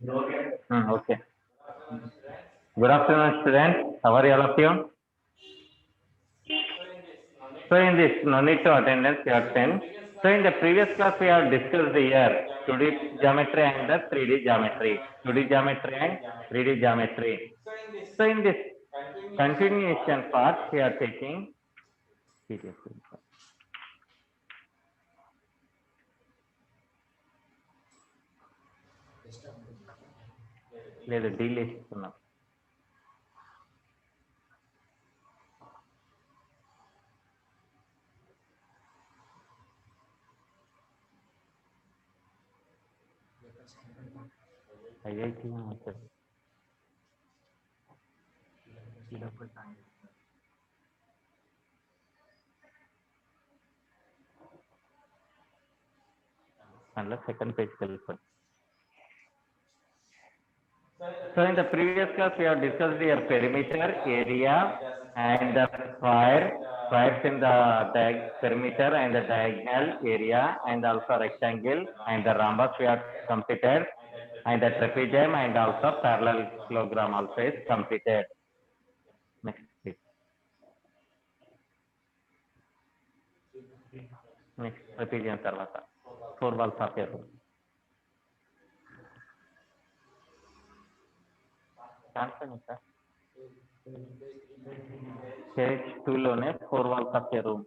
Okay. Good afternoon, students. How are all of you? So in this, no need to attendance, you are 10. So in the previous class, we have discussed here 2D geometry and the 3D geometry. 2D geometry and 3D geometry. So in this continuation part, we are taking PDF. లేదు deal ఇస్తున్నాం IIT అందులో second పేజ్కి వెళ్ళిపోయి. So in the previous class, we have discussed your perimeter, area, and the squares in the perimeter and the diagonal area, and also rectangle and the rhombus we have completed, and the trapezium and also parallelogram also is completed. Next please. Next trapezium tarvata 4 walls of a room. Page 2 లోనే 4 walls of a room.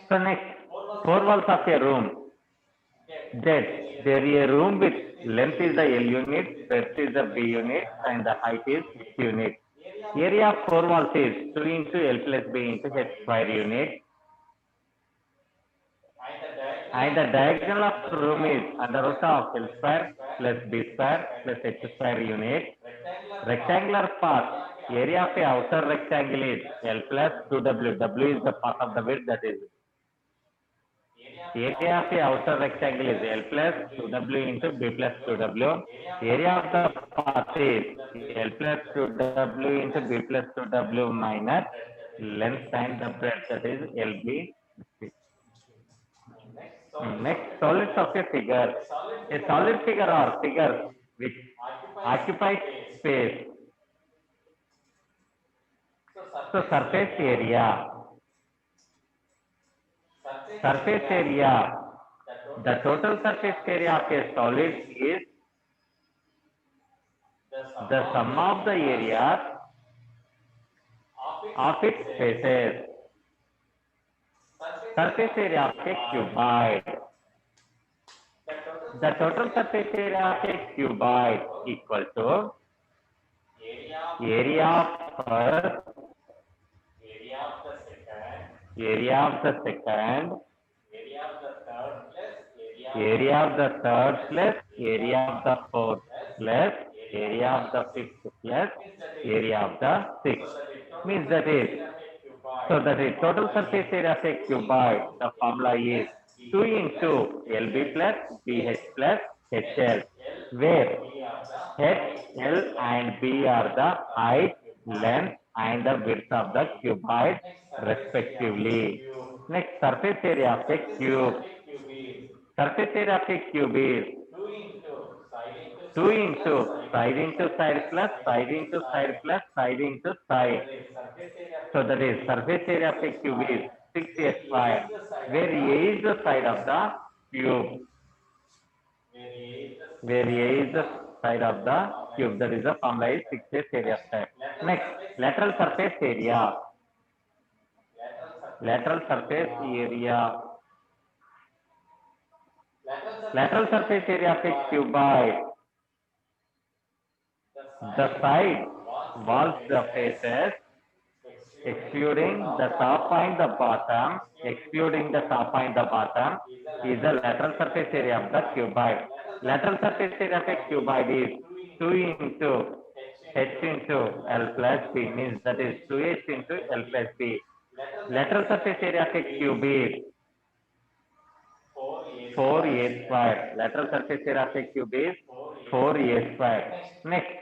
So next 4 walls of a room. That there is a room with length is the L unit, breadth is the B unit, and the height is H unit. Area of 4 walls is 2 into L plus B into H square unit. And the diagonal of the room is under root of L square plus B square plus H square unit. Rectangular part, area of the outer rectangle is L plus 2W. W is the part of the width, that is. Area of the outer rectangle is L plus 2W into B plus 2W. Area of the part is L plus 2W into B plus 2W minus length and the breadth, that is LB. Next, solids of a figure. A solid figure or figure which occupies space. So surface area. Surface area. The total surface area of a solid is the sum of the areas of its faces. Surface area of a cuboid. The total surface area of a cuboid equal to area of first, area of the second, area of the third plus area of the fourth plus area of the fifth plus area of the sixth. Means that is, so that is total surface area of a cuboid. The formula is 2 into LB plus BH plus HL, where H, L and B are the height, length and the width of the cuboid respectively. Next, surface area of a cube. Surface area of a cube is 2 into side plus side into side plus side into side. So that is surface area of a cube is 6a square, where A is the side of the cube. Where A is the side of the cube, that is the formula is 6a area square. Next, lateral surface area. Lateral surface area. Lateral surface area of a cuboid. The side walls, the faces, excluding the top and the bottom, excluding the top and the bottom, is the lateral surface area of the cuboid. Lateral surface area of a cuboid is 2 into H into L plus B, means that is 2H into L plus B. Lateral surface area of a cube is 4A square. Lateral surface area of a cube is 4A square. Next,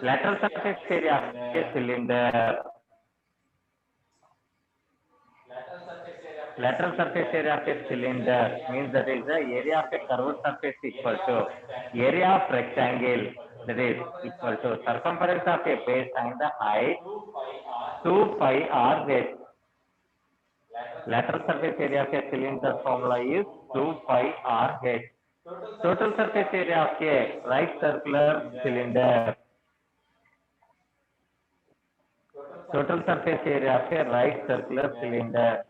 lateral surface area of a cylinder. Lateral surface area of a cylinder means that is the area of a curved surface equal to area of rectangle, that is equal to circumference of a base and the height 2 pi r h. Lateral surface area of a cylinder formula is 2 pi r h. Total surface area of a right circular cylinder. Total surface area of a right circular cylinder.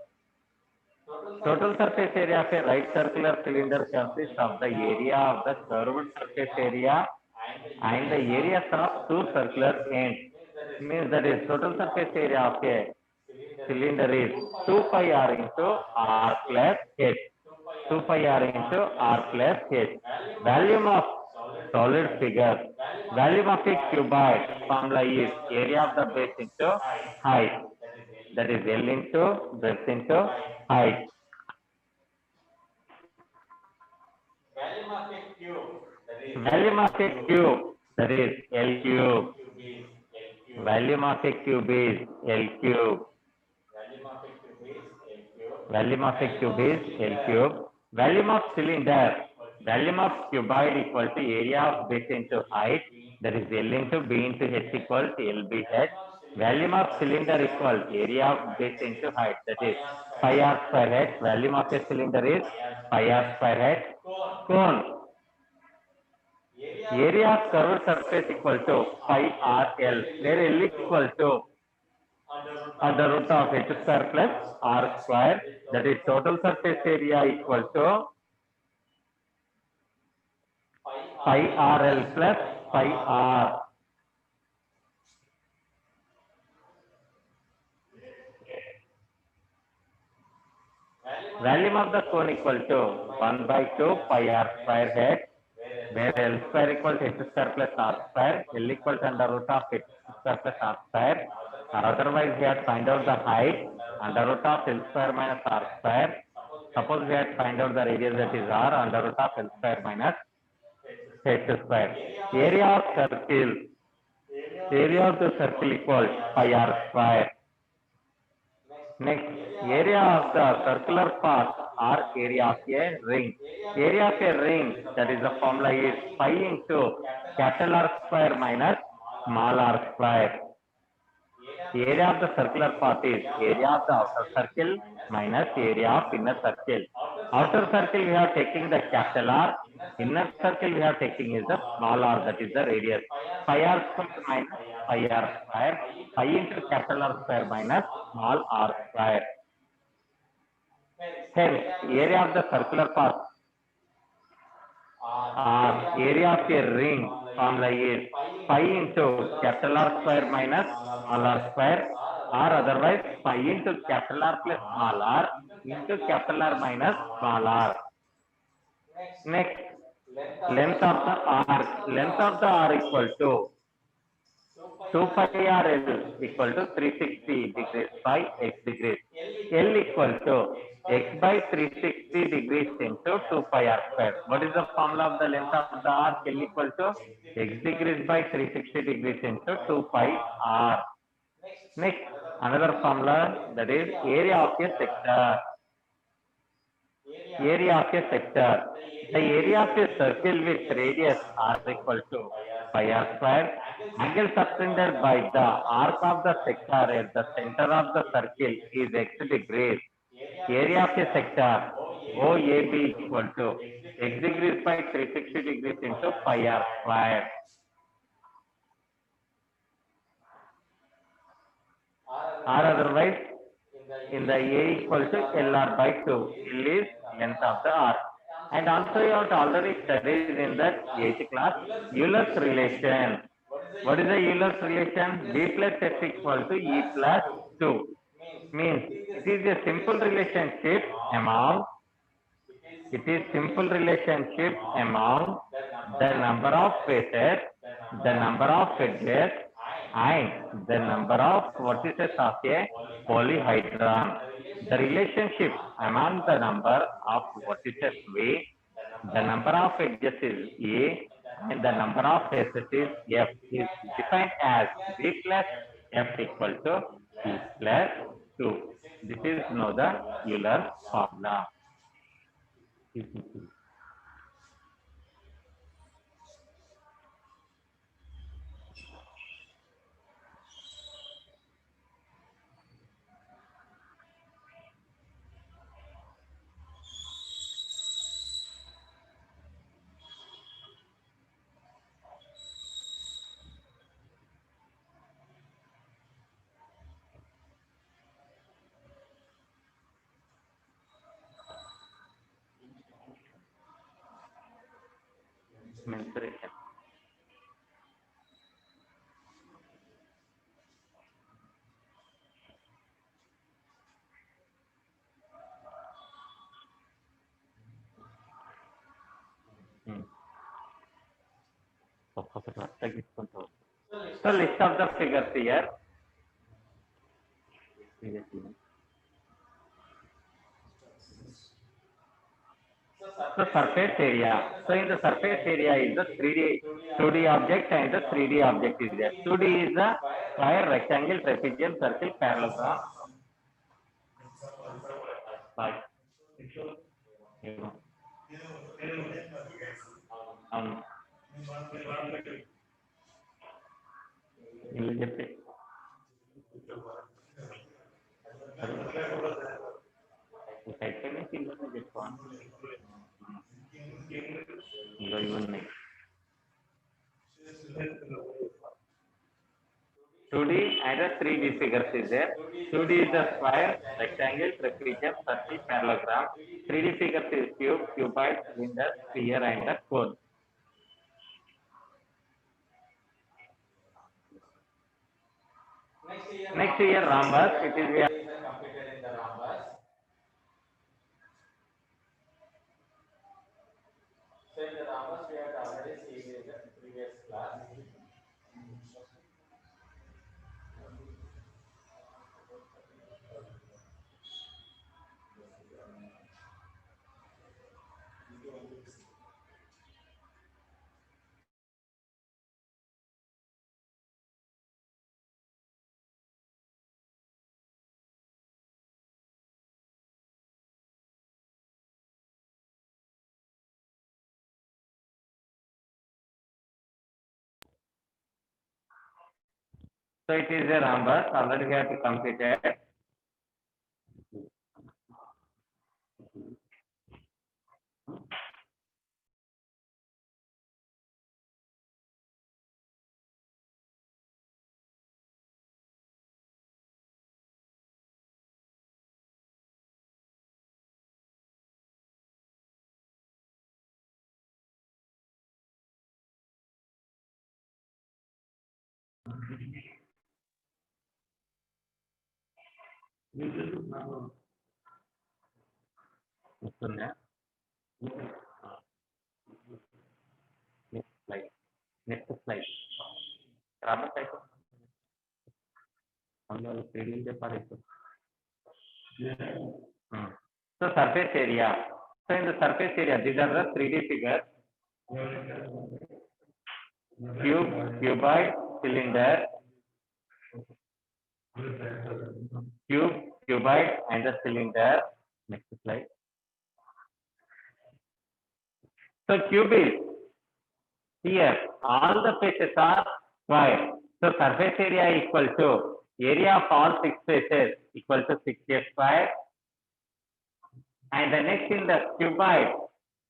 Total surface area of a right circular cylinder consists of the area of the curved surface area and the areas of two circular ends. Means that is total surface area of a cylinder is 2 pi r into r plus h. 2 pi r into r plus h. Volume of solid figure. Volume of a cuboid formula is area of the base into height. That is L into breadth into height. Volume of a cube, that is L cube. Volume of a cube is L cube. Volume of a cube is L cube. Volume of cylinder. Volume of cuboid equal to area of base into height. That is L into B into H equal to LBH. Volume of cylinder equal area of base into height. That is pi r square h. Volume of a cylinder is pi r square h. Cone. Area of curved surface equal to pi r L, where L equal to under root of h square plus r square. That is total surface area equal to pi r L plus pi r. Volume of the cone equal to 1 by 2 pi r square h, where L square equals h square plus r square, L equals under root of h square plus r square, or otherwise we have to find out the height under root of L square minus r square. Suppose we have to find out the radius, that is r, under root of L square minus h square. Area of circle. Area of the circle equals pi r square. Next, area of the circular path or area of a ring. Area of a ring, that is the formula is pi into capital R square minus small r square. Area of the circular path is area of the outer circle minus area of inner circle. Outer circle we are taking the capital R. Inner circle we are taking is the small r, that is the radius. Pi r square minus pi r square. Pi into capital R square minus small r square. Hence, area of the circular path or area of a ring formula is pi into capital R square minus small r square, or otherwise pi into capital R plus small r into capital R minus small r. Next, length of the arc. Length of the arc equal to 2 pi r L equal to 360 degrees by x degrees. L equal to x by 360 degrees into 2 pi r square. What is the formula of the length of the arc? L equal to x degrees by 360 degrees into 2 pi r. Next, another formula, that is area of a sector. Area of a sector. The area of a circle with radius r equal to pi r square. Angle subtended by the arc of the sector at the center of the circle is x degrees. Area of a sector OAB equal to x degrees by 360 degrees into pi r square. Or otherwise, in the A equal to LR by 2. L is length of the arc. And also you have already studied in that 8th class, Euler's relation. What is the Euler's relation? B plus S equal to E plus 2. Means it is a simple relationship among the number of faces, the number of edges, and the number of vertices of a polyhedron. The relationship among the number of vertices V, the number of edges is E, and the number of faces is F is defined as B plus F equal to E plus 2. This is now the Euler formula. Mensuration. So list of the figures here. The surface area. So in the surface area is the 3D, 2D object and the 3D object is there. 2D is the square, rectangle, trapezium, circle, parallelogram. Like, two D and a 3D figures is there. 2D is the square, rectangle, trapezium, circle, parallelogram. 3D figures is cube, cuboid, cylinder, sphere, and a cone. Next year, rhombus. It is we completed in the rhombus. So in the rhombus, we had already seen in the previous class. So it is a rhombus. Already we have completed. Next slide. Next slide. Rhombus type. So surface area. So in the surface area, these are the 3D figures. Cube, cuboid, cylinder, cube, cuboid, and the cylinder. Next slide. So cube is here. All the faces are square. So surface area equal to area of all 6 faces equal to 6a square. And the next in the cuboid,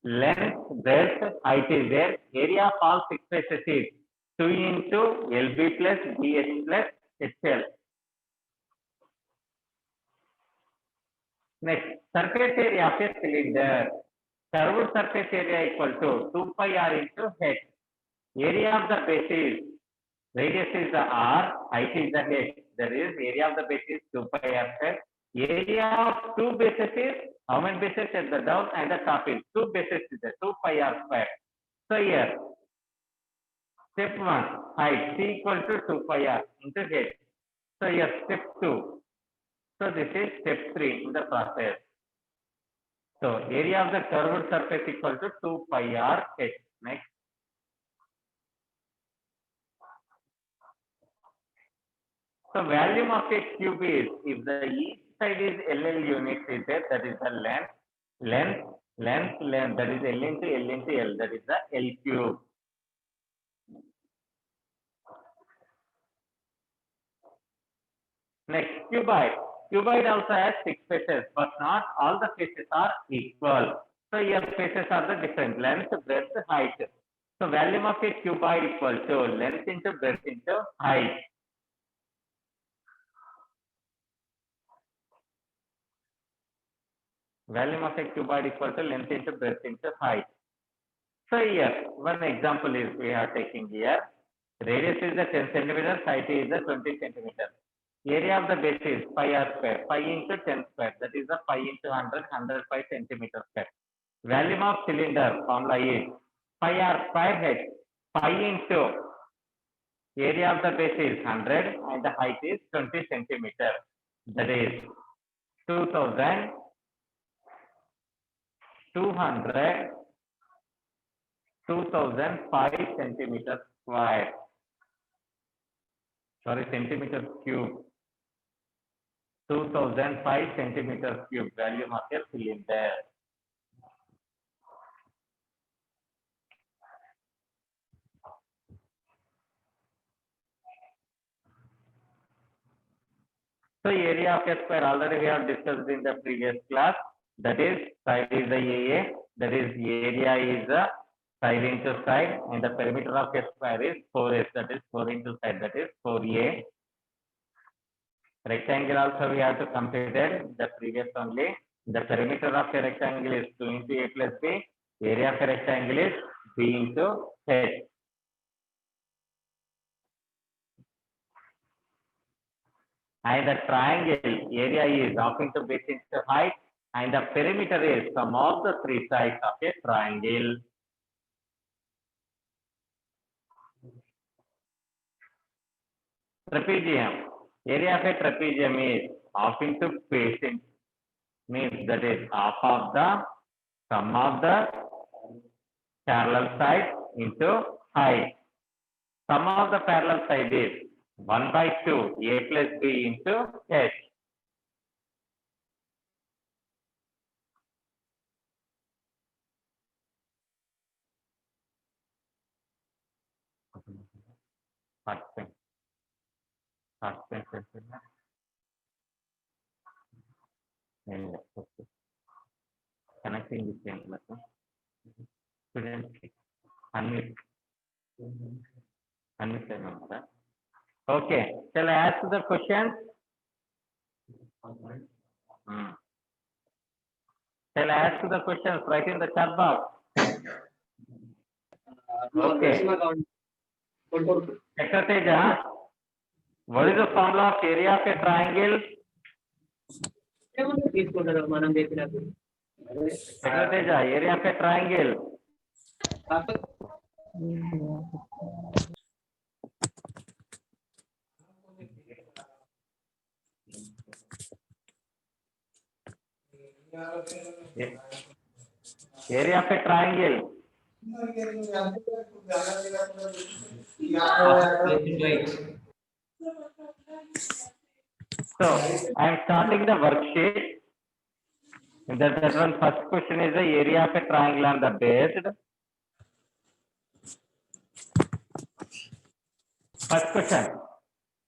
length, breadth, height is there. Area of all 6 faces is 2 into LB plus BH plus HL. Next, surface area of a cylinder. Curved surface area equal to 2 pi r into h. Area of the base is, radius is the r, height is the h. That is, area of the base is 2 pi r square. Area of two bases is, how many bases at the down and the top is? Two bases is the 2 pi r square. So here, step 1, height c equal to 2 pi r into h. So here, step 2. So this is step 3 in the process. So area of the curved surface equal to 2 pi r h. Next. So volume of a cube is, if the each side is LL units is there, that is the length, that is L into L into L, that is the L cube. Next, cuboid. Cuboid also has 6 faces, but not all the faces are equal. So your faces are the different length, breadth, height. So volume of a cuboid equal to length into breadth into height. Volume of a cuboid equal to length into breadth into height. So here, one example is we are taking here. Radius is the 10 centimeters, height is the 20 centimeters. Area of the base is pi r square, pi into 10 square, that is the pi into 100, 105 centimeters square. Volume of cylinder formula is pi r square h, pi into area of the base is 100 and the height is 20 centimeters. That is 2005 centimeters square. Sorry, centimeters cube. 2005 centimeters cube volume of a cylinder. So area of a square already we have discussed in the previous class. That is side is the AA. That is area is the side into side, and the perimeter of a square is 4s. That is 4 into side. That is 4a. Rectangle also we have to consider the previous only. The perimeter of a rectangle is 2 into a plus b. Area of a rectangle is b into h. And the triangle area is half into base into height, and the perimeter is sum of the 3 sides of a triangle. Trapezium. Area of a trapezium is half into base into, means that is half of the sum of the parallel side into height. Sum of the parallel side is 1 by 2 a plus b into h. Connecting the same lesson. Unmute. Okay, shall I ask the question? Shall I ask the questions right in the chat box? Okay. Teja, what is the formula of area of a triangle? Teja, area of a triangle. Area of a triangle. So I am starting the worksheet. That one first question is the area of a triangle on the base. First question.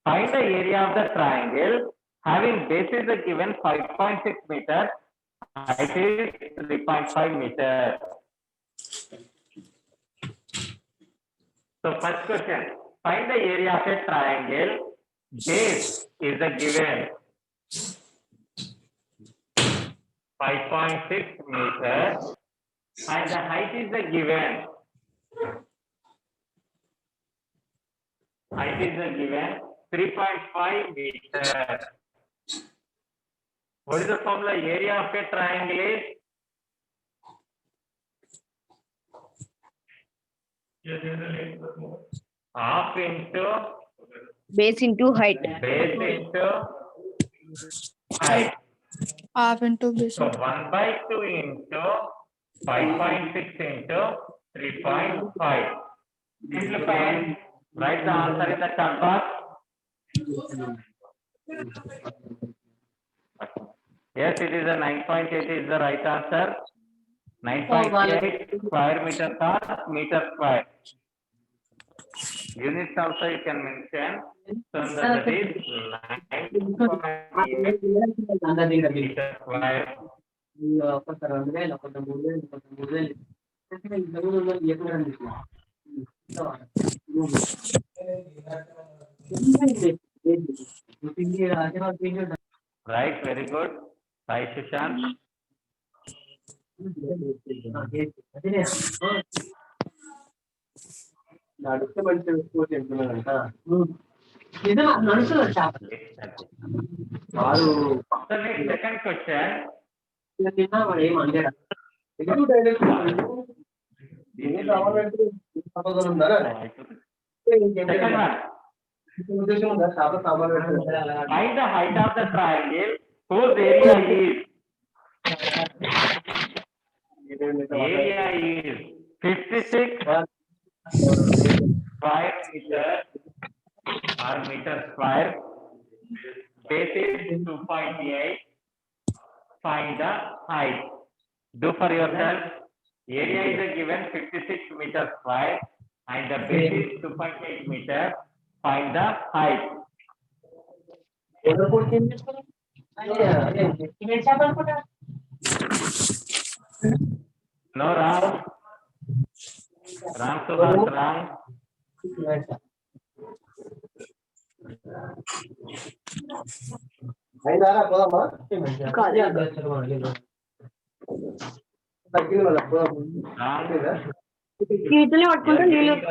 Find the area of the triangle having base is given 5.6 meters, height is 3.5 meters. So first question, find the area of a triangle. Base is given 5.6 meters and the height is given. Height is given 3.5 meters. What is the formula? Area of a triangle is half into base into height. Base into height. Half into base. So 1 by 2 into 5.6 into 3.5. Simplify. Write the answer in the chat box. Yes, it is a 9.8 is the right answer. 9.8 square meter or meter square. Units also you can mention. So that is 9.8 meter square. Right, very good. Right, Sushant. So next second question. Second one. Find the height of the triangle whose area is 56 square meter or meter square. Base is 2.8. Find the height. Do for yourself. Area is given 56 meter square and the base is 2.8 meter. Find the height. No, Ram. Ram Subhas, Ram. The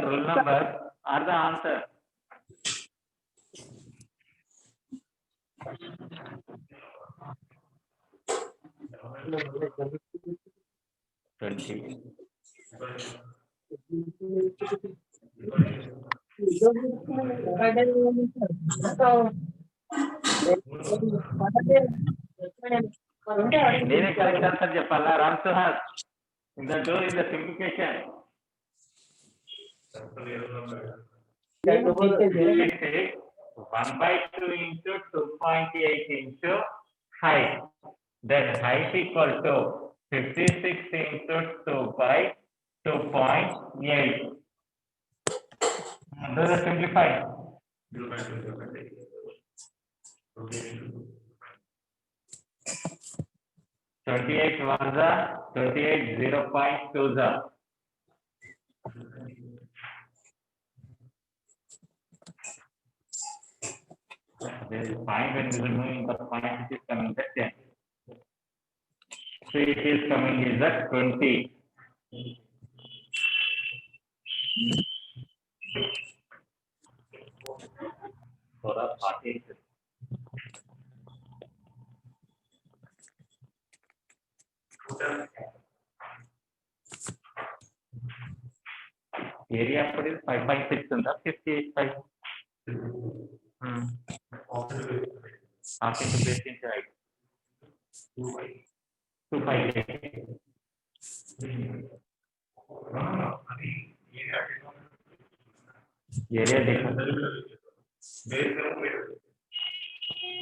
rule number or the answer. Twenty. నేనే correct answer చెప్పాలా Ram Suhas in the door is the simplification. It is 1/2 into 2.8 into height. Then height equal to 56 into 2 by 2.8. Do the simplify. 28 ones are 28 0.2s are. There is point when we are moving the point it is coming the 10. So it is coming is the 20. For a party. Area for is 5.6 and the 58.5. Half into base into height. 2.8. Area difference.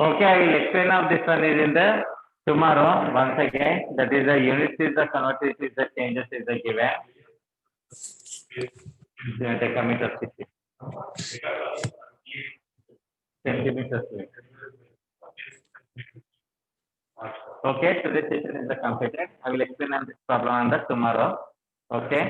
Okay, I will explain how this one is in the tomorrow once again. That is the units is the converted is the changes is the given. Decameter centimeters. Okay, today's session is the completed. I will explain on this problem on the tomorrow. Okay.